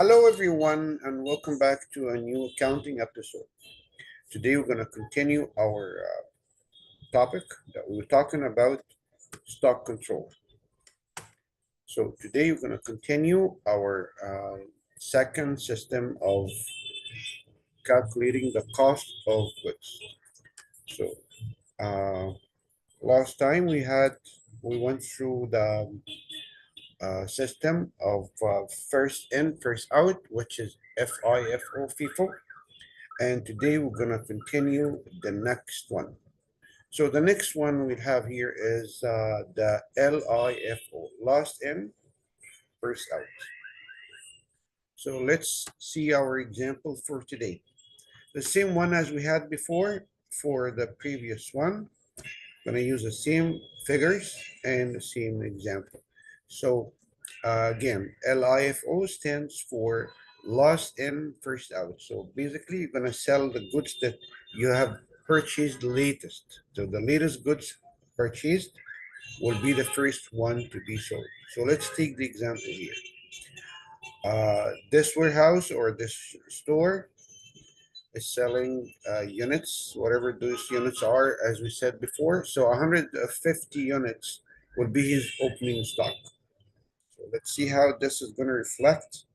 Hello, everyone, and welcome back to a new accounting episode. Today, we're going to continue our topic that we were talking about stock control. So, today, we're going to continue our second system of calculating the cost of goods. So, uh, last time we went through the system of first in, first out, which is FIFO. And today we're going to continue the next one. So the next one we have here is the LIFO, last in, first out. So let's see our example for today. The same one as we had before for the previous one. I'm going to use the same figures and the same example. So again, LIFO stands for last in, first out. So basically, you're going to sell the goods that you have purchased latest. So the latest goods purchased will be the first one to be sold. So let's take the example here. This warehouse or this store is selling units, whatever those units are, as we said before. So 150 units will be his opening stock. So let's see how this is going to reflect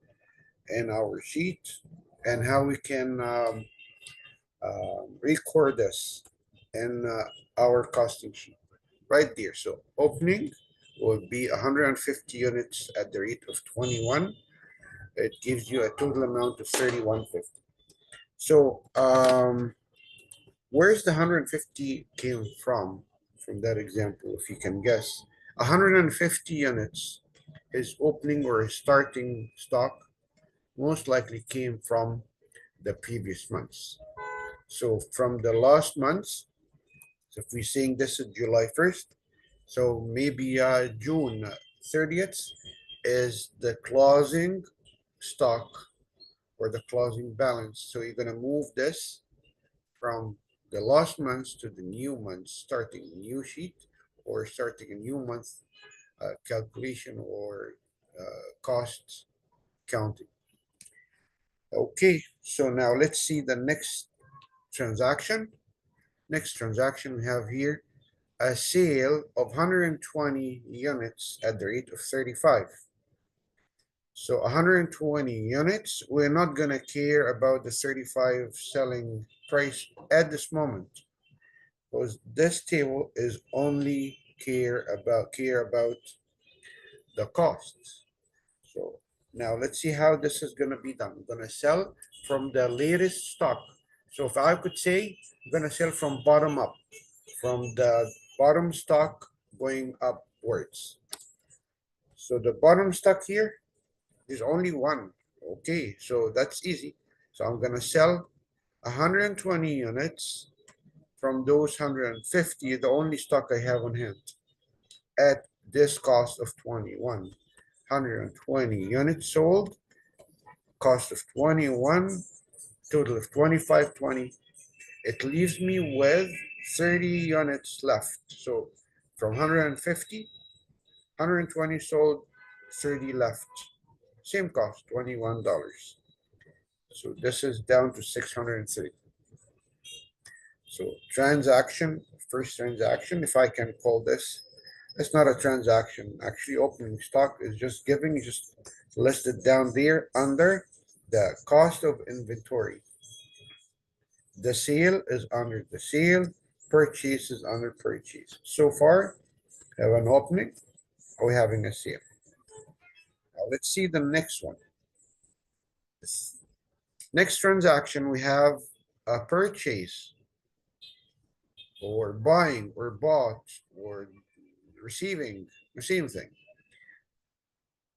in our sheet and how we can record this in our costing sheet right there. So opening will be 150 units at the rate of 21. It gives you a total amount of 3150. So where's the 150 came from that example, if you can guess? 150 units, his opening or his starting stock most likely came from the previous months. So from the last months, so if we're saying this is July 1st, so maybe June 30th is the closing stock or the closing balance. So you're going to move this from the last months to the new months, starting a new sheet or starting a new month calculation or cost counting. Okay, so now let's see the next transaction. Next transaction we have here a sale of 120 units at the rate of 35. So 120 units, we're not gonna care about the 35 selling price at this moment because this table is only care about the costs. So now let's see how this is gonna be done. I'm gonna sell from the latest stock. So if I could say, I'm gonna sell from bottom up, from the bottom stock going upwards. So the bottom stock here is only one. Okay, so that's easy. So I'm gonna sell 120 units from those 150, the only stock I have on hand, at this cost of 21. 120 units sold, cost of 21, total of 2520. It leaves me with 30 units left. So from 150, 120 sold, 30 left. Same cost, $21. So this is down to 630. So transaction, first transaction, if I can call this, it's not a transaction. Actually, opening stock is just giving, just listed down there under the cost of inventory. The sale is under the sale, purchase is under purchase. So far, we have an opening, we're having a sale. Now let's see the next one. This next transaction, we have a purchase or buying or bought or receiving, the same thing.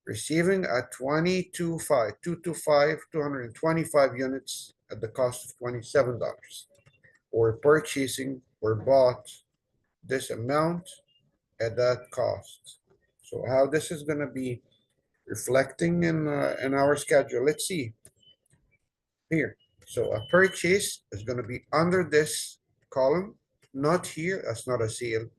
Receiving at 225 units at the cost of $27, or purchasing or bought this amount at that cost. So how this is going to be reflecting in our schedule, let's see here. So a purchase is going to be under this column, not here, that's not a sale.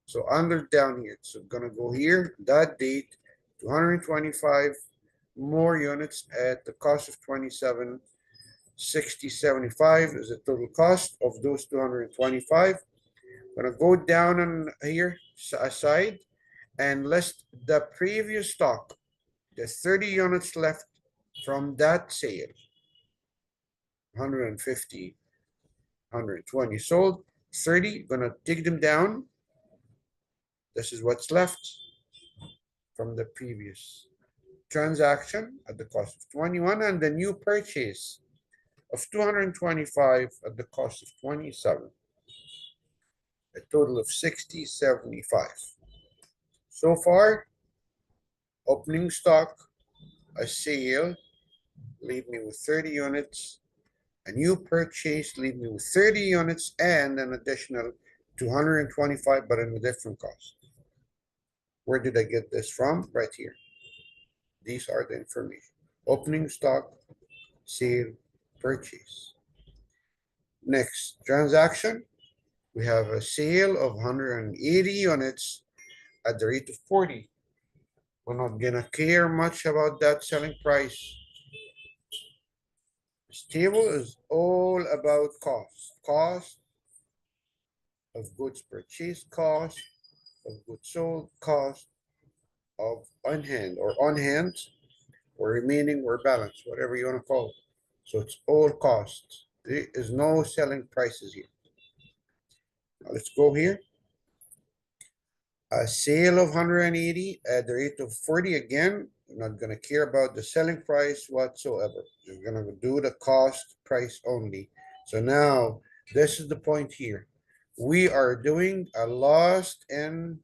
So under down here, so going to go here, that date, 225 more units at the cost of 27.6075 is the total cost of those 225. I'm gonna go down on here aside and list the previous stock. There's 30 units left from that sale. 150, 120 sold. 30, gonna take them down. This is what's left from the previous transaction at the cost of 21, and the new purchase of 225 at the cost of 27, a total of 60.75. So far, opening stock, a sale, leave me with 30 units. A new purchase, leave me with 30 units and an additional 225, but in a different cost. Where did I get this from? Right here. These are the information. Opening stock, sale, purchase. Next transaction, we have a sale of 180 units at the rate of 40. We're not gonna care much about that selling price. This table is all about cost. Cost of goods purchased, cost of goods sold, cost of on hand or remaining or balance, whatever you want to call it. So it's all costs. There is no selling prices here. Now let's go here. A sale of 180 at the rate of 40 again. I'm not going to care about the selling price whatsoever. We're going to do the cost price only. So now this is the point here. We are doing a lost in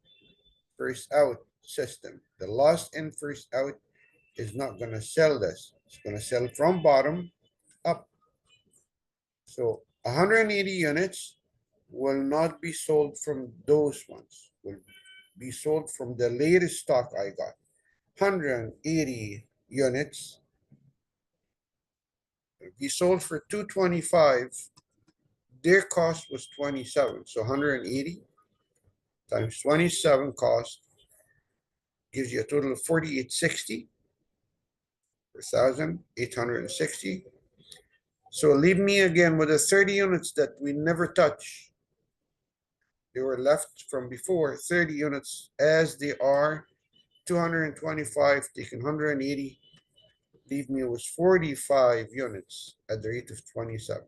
first out system. The lost in first out is not going to sell this. It's going to sell from bottom up. So 180 units will not be sold from those ones. Will be sold from the latest stock I got. 180 units will be sold for 225. Their cost was 27. So 180 times 27 cost gives you a total of 4860 per 1,860. So leave me again with the 30 units that we never touch. They were left from before, 30 units as they are, 225, taking 180, leave me with 45 units at the rate of 27.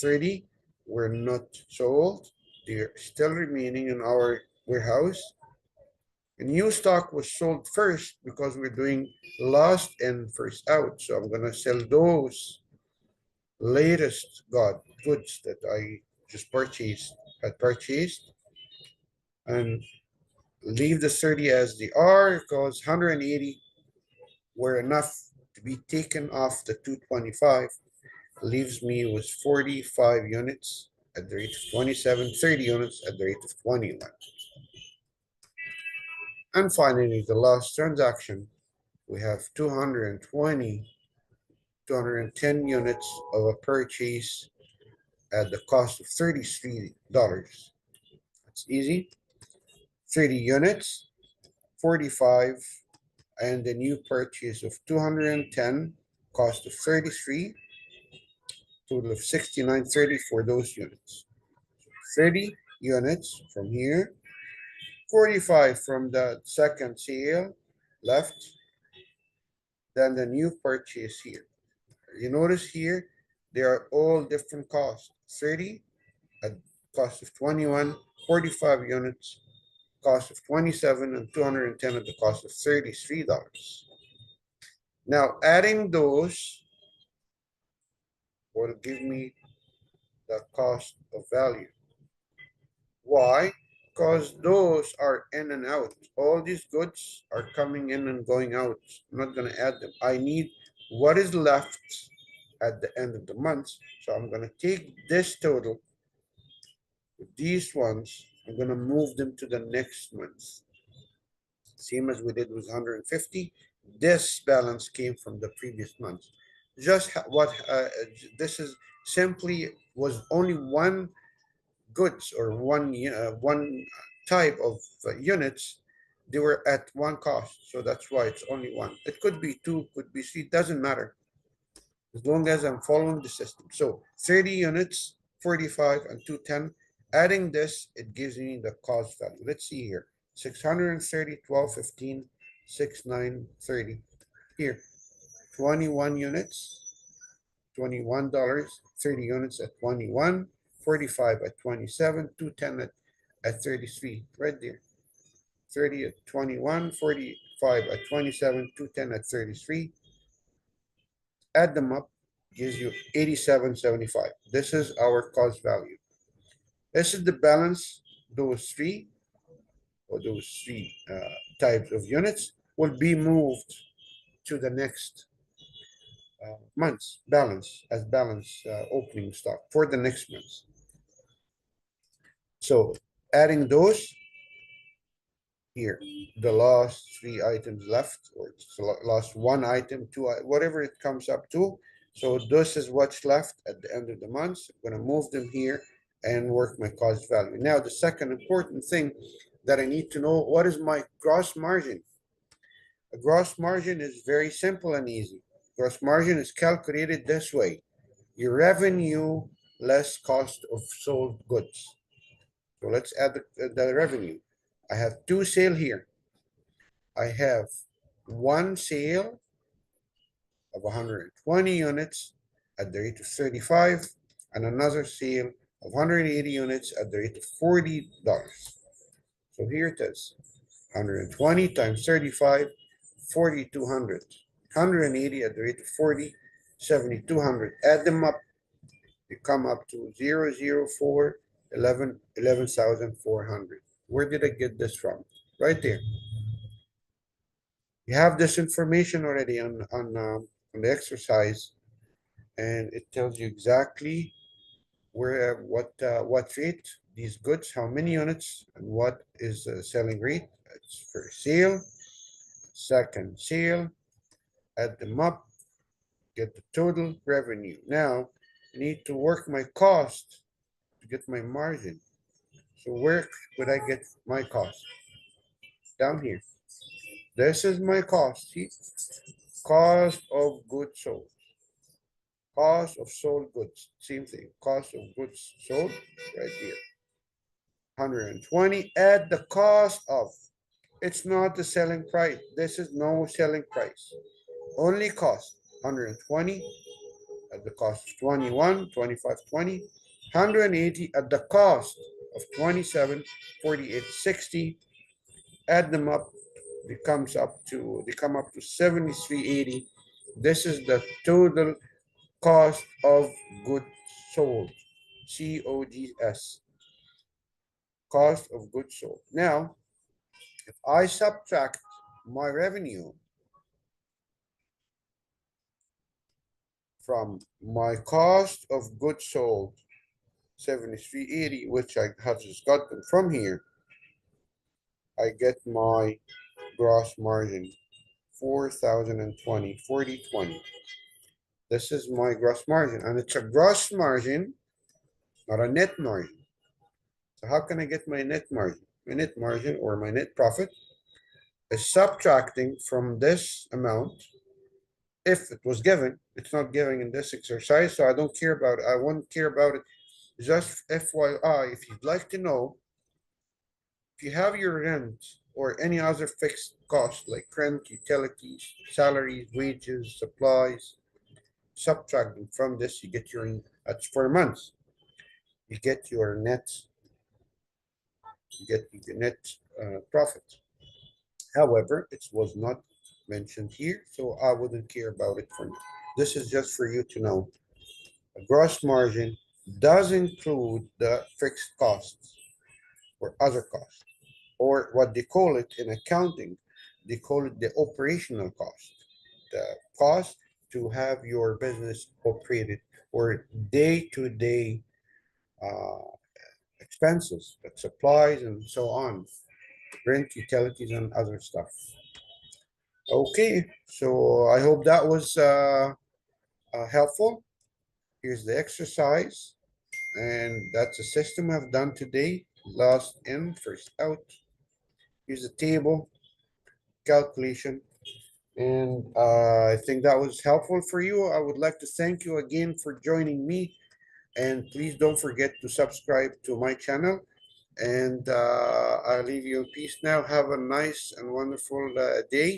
30 were not sold. They're still remaining in our warehouse. The new stock was sold first because we're doing last in, first out. So I'm going to sell those latest goods that I just had purchased, and leave the 30 as they are because 180 were enough to be taken off the 225. Leaves me with 45 units at the rate of 27, 30 units at the rate of 21. And finally, the last transaction, we have 210 units of a purchase at the cost of $33. That's easy. 30 units, 45, and the new purchase of 210, cost of 33, total of 69.30 for those units. 30 units from here, 45 from the second sale left, then the new purchase here. You notice here, they are all different costs. 30 at cost of 21, 45 units, cost of 27, and 210 at the cost of $33. Now, adding those will give me the cost of value. Why? Because those are in and out. All these goods are coming in and going out. I'm not going to add them. I need what is left at the end of the month. So I'm going to take this total, these ones, I'm going to move them to the next month. Same as we did with 150. This balance came from the previous month. Just what this is simply was only one goods or one type of units They were at one cost, so that's why it's only one. It could be two, could be three, doesn't matter as long as I'm following the system. So 30 units, 45 and 210. Adding this, it gives me the cost value. Let's see here. 630, 12, 15, 6, 9, 30. Here, 21 units, $21, 30 units at 21, 45 at 27, 210 at 33, right there. 30 at 21, 45 at 27, 210 at 33. Add them up, gives you 87.75. This is our cost value. This is the balance. Those three types of units will be moved to the next month's balance as balance opening stock for the next month. So adding those here, the last three items left, or last one item, two, whatever it comes up to. So this is what's left at the end of the month. I'm going to move them here and work my cost value. Now, the second important thing that I need to know, what is my gross margin? A gross margin is very simple and easy. Gross margin is calculated this way. Your revenue less cost of sold goods. So let's add the revenue. I have two sales here. I have one sale of 120 units at the rate of 35 and another sale of 180 units at the rate of $40. So here it is, 120 times 35, 4,200. 180 at the rate of 40, 7,200. Add them up, you come up to 004, 11,400. Where did I get this from? Right there. You have this information already on the exercise, and it tells you exactly where what rate these goods, how many units, and what is the selling rate. It's first sale, second sale. Add them up, get the total revenue. Now I need to work my cost to get my margin. So where would I get my cost? Down here. This is my cost. See? Cost of goods sold. Cost of sold goods. Same thing. Cost of goods sold right here. 120. Add the cost of. It's not the selling price. This is no selling price. Only cost. 120 at the cost of 21, 25, 20. 180 at the cost of 27, 48, 60. Add them up. They come up to 73.80. This is the total cost of goods sold. COGS. Cost of goods sold. Now, if I subtract my revenue from my cost of goods sold, 73.80, which I have just gotten from here, I get my gross margin, 4,020, 40.20. This is my gross margin, and it's a gross margin, not a net margin. So how can I get my net margin? My net margin, or my net profit, is subtracting from this amount. If it was given, it's not given in this exercise, so I don't care about it. I won't care about it. Just FYI, if you'd like to know, if you have your rent or any other fixed cost like rent, utilities, salaries, wages, supplies, subtract them from this, you get your, that's for a month. You get your net, you get the net profit. However, it was not mentioned here, so I wouldn't care about it for now. This is just for you to know. A gross margin does include the fixed costs or other costs, or what they call it in accounting, they call it the operational cost. The cost to have your business operated, or day-to-day expenses, like supplies and so on, rent, utilities, and other stuff. Okay, so I hope that was helpful. Here's the exercise, and that's a system I've done today. Last in, first out. Here's the table. calculation. And I think that was helpful for you. I would like to thank you again for joining me. And please don't forget to subscribe to my channel. And I'll leave you in peace now. Have a nice and wonderful day.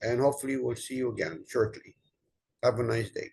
And hopefully, we'll see you again shortly. Have a nice day.